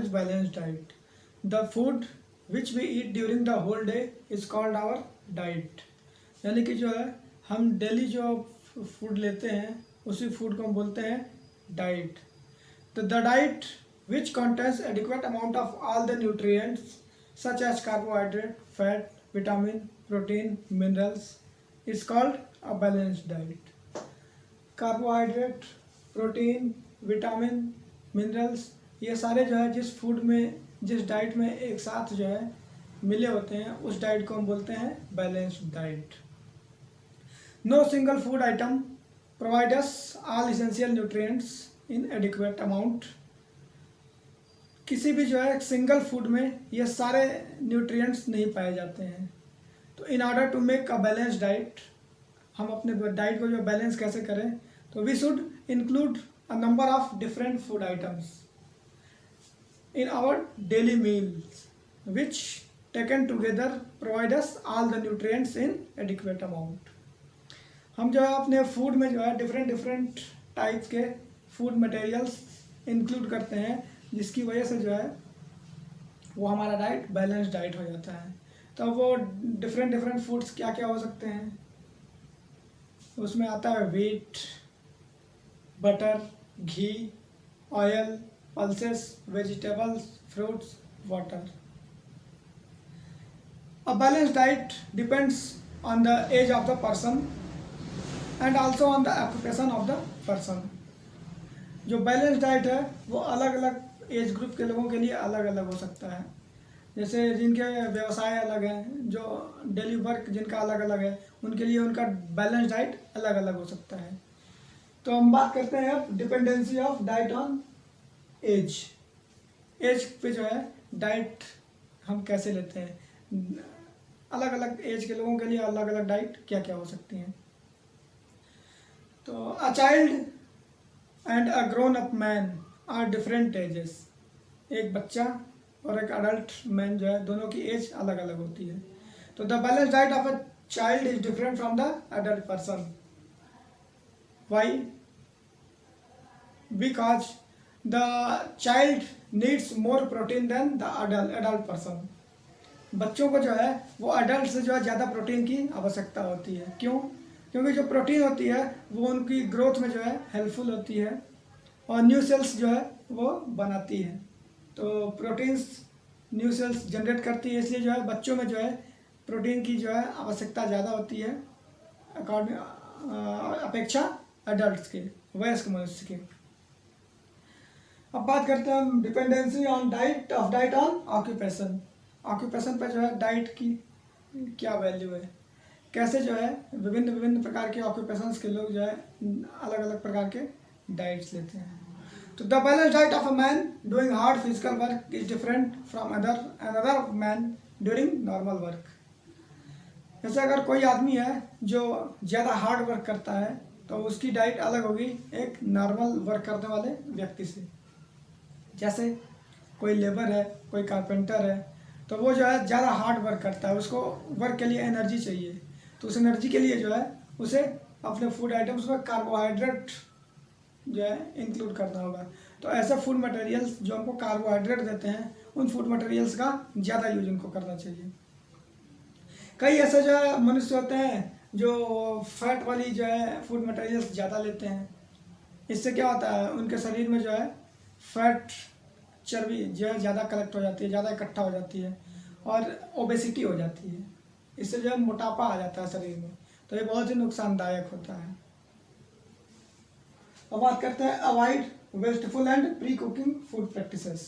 is balanced diet. The food which we eat during the whole day is called our diet. यानी कि जो है हम daily जो फूड लेते हैं उसी फूड को हम बोलते हैं डाइट. तो the diet which contains adequate amount of all the nutrients such as carbohydrate, fat, vitamin, protein, minerals is called a balanced diet. Carbohydrate, protein, vitamin, minerals, ये सारे जो है जिस फूड में, जिस डाइट में एक साथ जो है मिले होते हैं उस डाइट को हम बोलते हैं balanced diet. No single food item provide us all essential nutrients in adequate amount. किसी भी जो है सिंगल फूड में ये सारे न्यूट्रिएंट्स नहीं पाए जाते हैं. तो in order to make a balance diet, हम अपने डाइट को जो बैलेंस कैसे करें, तो we should include a number of different food items in our daily meals which taken together provide us all the nutrients in adequate amount. हम जो है अपने फूड में जो है डिफरेंट टाइप्स के फूड मटेरियल्स इंक्लूड करते हैं, जिसकी वजह से जो है वो हमारा डाइट बैलेंस डाइट हो जाता है. तो वो डिफरेंट फूड्स क्या क्या हो सकते हैं, उसमें आता है wheat, butter, ghee, oil, pulses, vegetables, fruits, water. A balance diet depends on the age of the person and also on the occupation of the person. जो बैलेंस डाइट है वो अलग अलग एज ग्रुप के लोगों के लिए अलग अलग हो सकता है. जैसे जिनके व्यवसाय अलग हैं, जो डेली वर्क जिनका अलग अलग है, उनके लिए उनका बैलेंस डाइट अलग अलग हो सकता है. तो हम बात करते हैं अब dependency of diet on age. Age पे जो है डाइट हम कैसे लेते हैं, अलग अलग एज के लोगों के लिए अलग अलग डाइट क्या क्या हो सकती हैं. तो a child and a grown up man are different ages. एक बच्चा और एक अडल्ट मैन जो है दोनों की एज अलग अलग होती है. तो the balance diet of a child is different from the adult person. Why? Because the child needs more protein than the adult person. बच्चों को जो है वो अडल्ट से जो है ज़्यादा प्रोटीन की आवश्यकता होती है. क्यों? क्योंकि जो प्रोटीन होती है वो उनकी ग्रोथ में जो है हेल्पफुल होती है और न्यू सेल्स जो है वो बनाती है. तो प्रोटीन्स न्यू सेल्स जनरेट करती है, इसलिए जो है बच्चों में जो है प्रोटीन की जो है आवश्यकता ज़्यादा होती है अपेक्षा अडल्ट्स के, वयस्क मनुष्य के. अब बात करते हैं हम dependency on diet of diet on occupation. Occupation पर जो है डाइट की क्या वैल्यू है, कैसे जो है विभिन्न प्रकार के ऑक्यूपेशंस के लोग जो है अलग अलग प्रकार के डाइट्स लेते हैं. तो the balance diet of a man doing hard physical work is different from another man during normal work. जैसे अगर कोई आदमी है जो ज़्यादा हार्ड वर्क करता है तो उसकी डाइट अलग होगी एक नॉर्मल वर्क करने वाले व्यक्ति से. जैसे कोई लेबर है, कोई कारपेंटर है, तो वो जो है ज़्यादा हार्ड वर्क करता है, उसको वर्क के लिए एनर्जी चाहिए. तो उस एनर्जी के लिए जो है उसे अपने फूड आइटम्स में कार्बोहाइड्रेट जो है इंक्लूड करना होगा. तो ऐसे फूड मटेरियल्स जो हमको कार्बोहाइड्रेट देते हैं उन फूड मटेरियल्स का ज़्यादा यूज उनको करना चाहिए. कई ऐसे जो है मनुष्य होते हैं जो फैट वाली जो है फूड मटेरियल्स ज़्यादा लेते हैं. इससे क्या होता है, उनके शरीर में जो है फैट, चर्बी जो है ज़्यादा कलेक्ट हो जाती है, ज़्यादा इकट्ठा हो जाती है और ओबेसिटी हो जाती है. इससे जो है मोटापा आ जाता है शरीर में. तो ये बहुत ही नुकसानदायक होता है. अब बात करते हैं avoid wasteful and pre cooking food practices.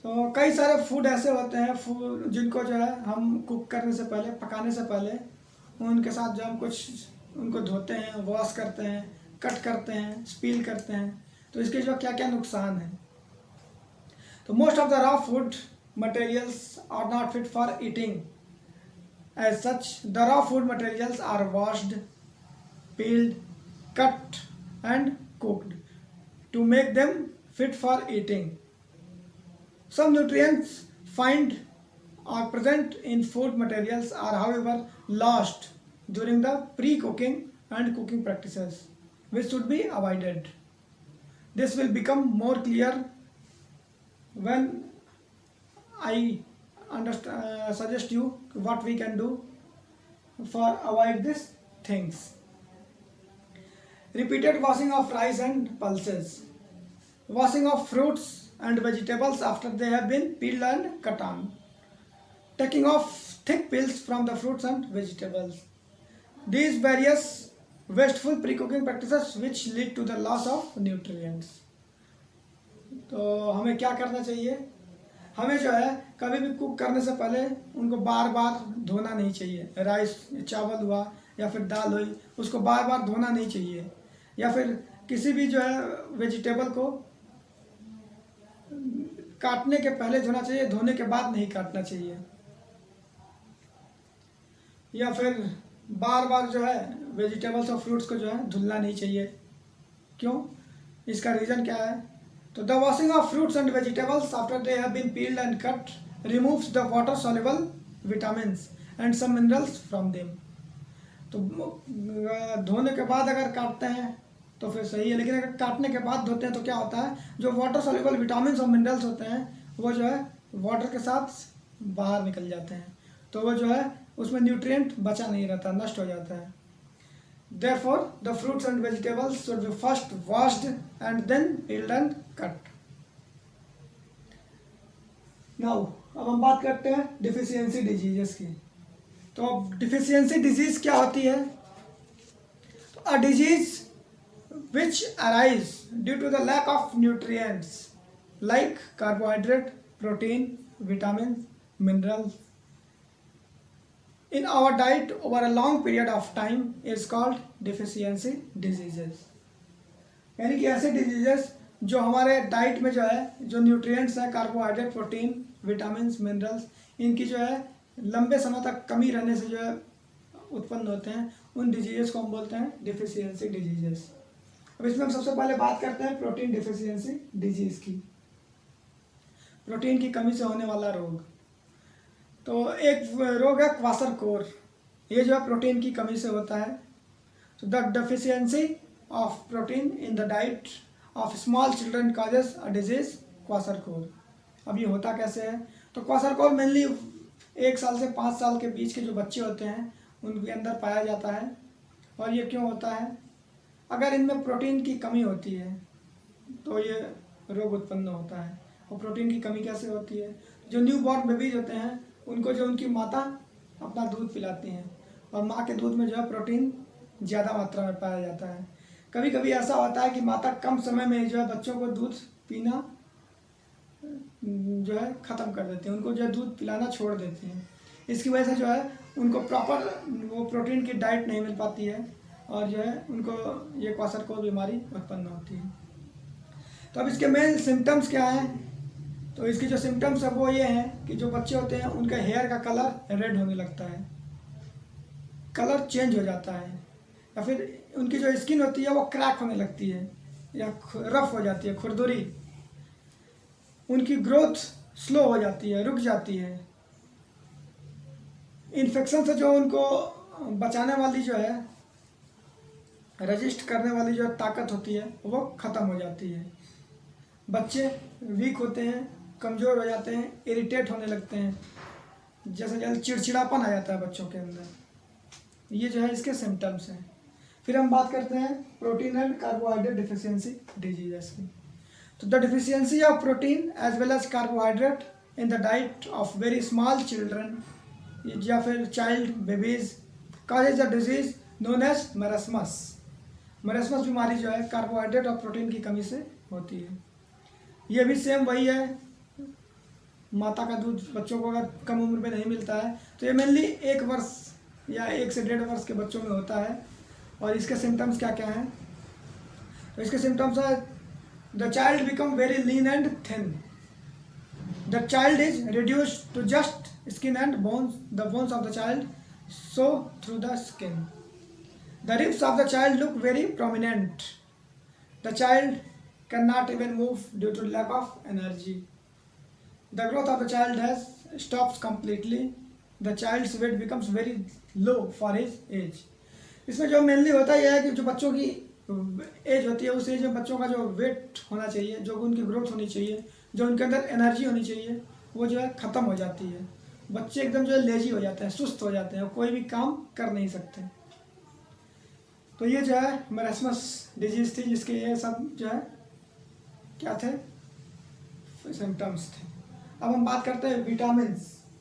तो कई सारे फूड ऐसे होते हैं फूड जिनको जो है हम कुक करने से पहले, पकाने से पहले उनके साथ जो हम कुछ उनको धोते हैं, वॉश करते हैं, कट करते हैं, स्पील करते हैं. तो इसके जो क्या क्या नुकसान हैं. तो most of the raw food materials are not fit for eating. As such the raw food materials are washed, peeled, cut and cooked to make them fit for eating. Some nutrients found or present in food materials are however lost during the pre-cooking and cooking practices, which should be avoided. This will become more clear when I suggest you what we can do for avoid these things. Repeated washing of rice and pulses. Washing of fruits and vegetables after they have been peeled and cut on. Taking off thick peels from the fruits and vegetables. These various wasteful pre-cooking practices which lead to the loss of nutrients. तो हमें क्या करना चाहिए? हमें जो है कभी भी कुक करने से पहले उनको बार बार धोना नहीं चाहिए. राइस, चावल हुआ या फिर दाल हुई, उसको बार बार धोना नहीं चाहिए. या फिर किसी भी जो है वेजिटेबल को काटने के पहले धोना चाहिए, धोने के बाद नहीं काटना चाहिए. या फिर बार बार जो है वेजिटेबल्स और फ्रूट्स को जो है धुलना नहीं चाहिए. क्यों? इसका रीज़न क्या है? तो the washing of fruits and vegetables after they have been peeled and cut removes the water soluble vitamins and some minerals from them. तो धोने के बाद अगर काटते हैं तो फिर सही है, लेकिन अगर काटने के बाद धोते हैं तो क्या होता है, जो वाटर सॉल्युबल विटामिन्स और मिनरल्स होते हैं वो जो है वाटर के साथ बाहर निकल जाते हैं. तो वो जो है उसमें न्यूट्रिएंट बचा नहीं रहता, नष्ट हो जाता है. Therefore, the fruits and vegetables should be first washed and then peeled and cut. Now, अब हम बात करते हैं डिफिशियंसी डिजीजेस की. तो अब डिफिशियंसी डिजीज क्या होती है? A disease which arise due to the lack of nutrients like carbohydrate, protein, vitamins, minerals in our diet over a long period of time is called deficiency diseases. यानी कि ऐसे diseases जो हमारे diet में जो है जो न्यूट्रिएंट्स हैं, कार्बोहाइड्रेट, प्रोटीन, विटामिन्स, मिनरल्स, इनकी जो है लंबे समय तक कमी रहने से जो है उत्पन्न होते हैं, उन डिजीजेस को हम बोलते हैं डिफिशियंसी डिजीजेस. अब इसमें हम सबसे पहले बात करते हैं प्रोटीन डिफिशियंसी डिजीज की. प्रोटीन की कमी से होने वाला रोग. तो एक रोग है क्वासरकोर. ये जो है प्रोटीन की कमी से होता है. तो the deficiency of protein in the diet of small children causes a disease kwashiorkor. अब ये होता कैसे है? तो क्वासरकोर मेनली 1 साल से 5 साल के बीच के जो बच्चे होते हैं उनके अंदर पाया जाता है. और ये क्यों होता है? अगर इनमें प्रोटीन की कमी होती है तो ये रोग उत्पन्न होता है. और प्रोटीन की कमी कैसे होती है? जो न्यू बॉर्न बेबीज होते हैं उनको जो उनकी माता अपना दूध पिलाती हैं और माँ के दूध में जो है प्रोटीन ज़्यादा मात्रा में पाया जाता है. कभी कभी ऐसा होता है कि माता कम समय में जो है बच्चों को दूध पीना जो है ख़त्म कर देती हैं, उनको जो है दूध पिलाना छोड़ देती हैं. इसकी वजह से जो है उनको प्रॉपर वो प्रोटीन की डाइट नहीं मिल पाती है और जो है उनको ये क्वासरकोर बीमारी उत्पन्न होती है. तो अब इसके मेन सिम्टम्स क्या हैं? तो इसकी जो सिम्टम्स है वो ये हैं कि जो बच्चे होते हैं उनके हेयर का कलर रेड होने लगता है, कलर चेंज हो जाता है, या फिर उनकी जो स्किन होती है वो क्रैक होने लगती है या रफ हो जाती है, खुरदुरी. उनकी ग्रोथ स्लो हो जाती है, रुक जाती है. इन्फेक्शन से जो उनको बचाने वाली जो है, रजिस्ट करने वाली जो ताकत होती है वो ख़त्म हो जाती है. बच्चे वीक होते हैं, कमज़ोर हो जाते हैं, इरिटेट होने लगते हैं, जैसे जल्द चिड़चिड़ापन आ जाता है बच्चों के अंदर. ये जो है इसके सिम्टम्स हैं. फिर हम बात करते हैं protein and carbohydrate deficiency diseases की. तो the deficiency of protein as well as carbohydrate in the diet of very small children या फिर child babies causes the disease known as marasmus. Marasmus बीमारी जो है कार्बोहाइड्रेट और प्रोटीन की कमी से होती है. ये भी सेम वही है, माता का दूध बच्चों को अगर कम उम्र में नहीं मिलता है तो ये मेनली 1 वर्ष या 1 से 1.5 वर्ष के बच्चों में होता है. और इसके सिम्टम्स क्या क्या हैं? तो इसके सिम्टम्स है the child become very lean and thin. The child is reduced to just skin and bones. The bones of the child show through the skin. The ribs of the child look very prominent. The child cannot even move due to lack of energy. The growth of the child has stops completely. The child's weight becomes very low for his age. इसमें जो mainly होता है यह है कि जो बच्चों की एज होती है उस एज में बच्चों का जो वेट होना चाहिए, जो उनकी ग्रोथ होनी चाहिए, जो उनके अंदर एनर्जी होनी चाहिए वो जो है ख़त्म हो जाती है। बच्चे एकदम जो है लेजी हो जाते हैं, सुस्त हो जाते हैं और कोई भी काम कर नहीं सकते। तो ये जो है मरासमस डिजीज़ थी, जिसके ये सब जो है क्या थे, सिम्टम्स थे। अब हम बात करते हैं विटामिन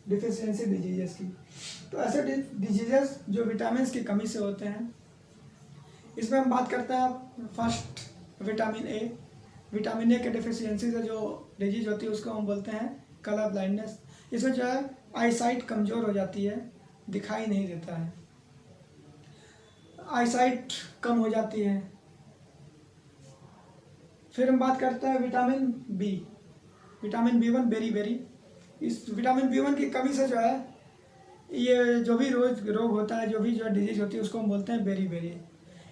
डिफिशियंसी डिजीजेस की। तो ऐसे डिजीजेस जो विटामिन की कमी से होते हैं, इसमें हम बात करते हैं first vitamin A. Vitamin A के डिफिशियंसी से जो डिजीज होती है उसको हम बोलते हैं कलर ब्लाइंडनेस। इसमें जो है आईसाइट कमज़ोर हो जाती है, दिखाई नहीं देता है, आईसाइट कम हो जाती है। फिर हम बात करते हैं विटामिन बी। विटामिन B1 बेरी। इस विटामिन B1 की कमी से जो है ये जो भी रोग होता है, जो भी जो डिजीज होती है उसको हम बोलते हैं बेरी।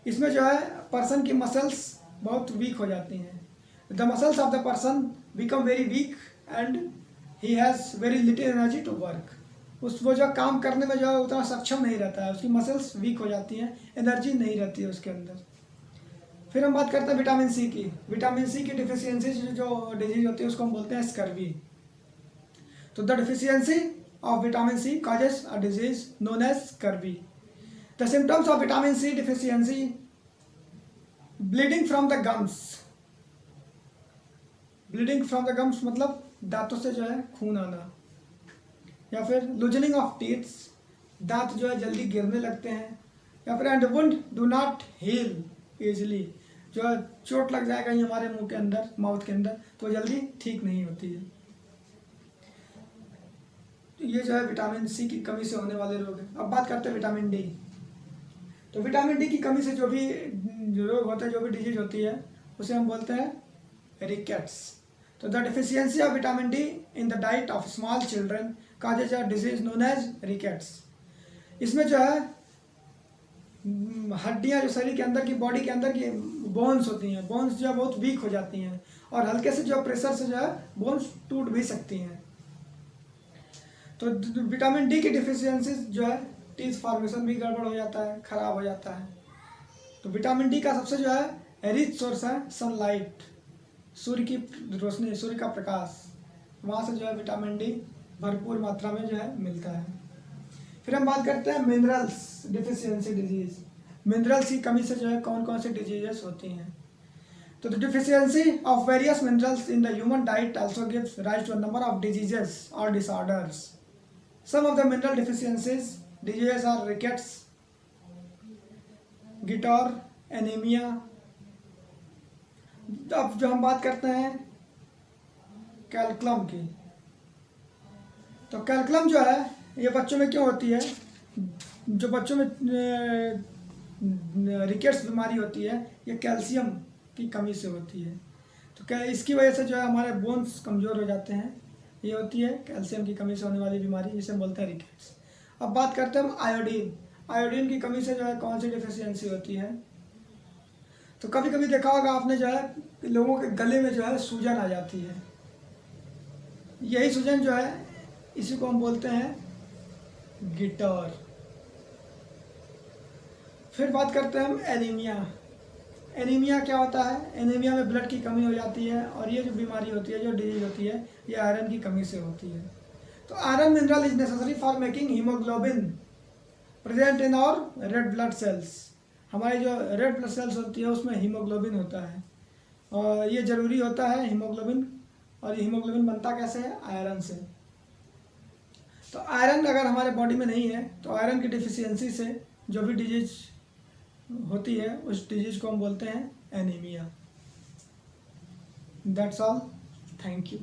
इसमें जो है पर्सन की मसल्स बहुत वीक हो जाती हैं। The muscles of the person become very weak and he has very little energy to work. वो जो काम करने में जो है उतना सक्षम नहीं रहता है, उसकी मसल्स वीक हो जाती हैं, एनर्जी नहीं रहती है उसके अंदर। फिर हम बात करते हैं विटामिन सी की। विटामिन सी की डिफिशियंसी जो डिजीज होती है उसको हम बोलते हैं स्कर्वी। तो the deficiency of vitamin C causes a disease known as scurvy. The symptoms of vitamin C deficiency: bleeding from the gums. Bleeding from the gums मतलब दांतों से जो है खून आना, या फिर loosening of teeth, दांत जो है जल्दी गिरने लगते हैं, या फिर and wound do not heal easily, जो है चोट लग जाएगा ये हमारे मुंह के अंदर, माउथ के अंदर, तो जल्दी ठीक नहीं होती है। ये जो है विटामिन सी की कमी से होने वाले रोग हैं। अब बात करते हैं विटामिन डी। तो विटामिन डी की कमी से जो भी रोग होता है, जो भी डिजीज होती है, उसे हम बोलते हैं रिकेट्स। तो the deficiency of vitamin D in the diet of small children causes a disease known as rickets. इसमें जो है हड्डियाँ जो शरीर के अंदर की, बॉडी के अंदर की बोन्स होती हैं, बोन्स जो है बहुत वीक हो जाती हैं और हल्के से जो प्रेशर से जो है बोन्स टूट भी सकती हैं। तो विटामिन डी की डिफिशियंसी जो है टीथ फॉर्मेशन भी गड़बड़ हो जाता है, खराब हो जाता है। तो विटामिन डी का सबसे जो है रिच सोर्स है सनलाइट, सूर्य की रोशनी, सूर्य का प्रकाश, वहाँ से जो है विटामिन डी भरपूर मात्रा में जो है मिलता है। फिर हम बात करते हैं मिनरल्स डिफिशियंसी डिजीज। मिनरल्स की कमी से जो है कौन कौन सी डिजीजेस होती हैं। तो the deficiency of various minerals in the human diet also gives rise to a number of diseases और disorders. Some of the mineral deficiencies diseases are rickets, goitre, anaemia. अब जो हम बात करते हैं कैल्कुलम की, तो कैल्कुलम जो है ये बच्चों में क्यों होती है, जो बच्चों में रिकेट्स बीमारी होती है ये कैल्शियम की कमी से होती है। तो क्या इसकी वजह से जो है हमारे बोन्स कमज़ोर हो जाते हैं, ये होती है कैल्शियम की कमी से होने वाली बीमारी, जिसे हम बोलते हैं रिकेट्स। अब बात करते हैं हम आयोडीन। आयोडीन की कमी से जो है कौन सी डिफिशियंसी होती है। तो कभी कभी देखा होगा आपने जो है लोगों के गले में जो है सूजन आ जाती है, यही सूजन जो है इसी को हम बोलते हैं गिटोर। फिर बात करते हैं हम एनीमिया। एनीमिया क्या होता है, एनीमिया में ब्लड की कमी हो जाती है और ये जो बीमारी होती है, जो डिजीज होती है, ये आयरन की कमी से होती है। तो iron mineral is necessary for making haemoglobin present in our red blood cells. हमारी जो रेड ब्लड सेल्स होती है उसमें हीमोग्लोबिन होता है और ये ज़रूरी होता है हीमोग्लोबिन। और हीमोग्लोबिन बनता कैसे है, आयरन से। तो आयरन अगर हमारे बॉडी में नहीं है तो आयरन की डिफिशियंसी से जो भी डिजीज होती है उस डिजीज को हम बोलते हैं anaemia. That's all, thank you.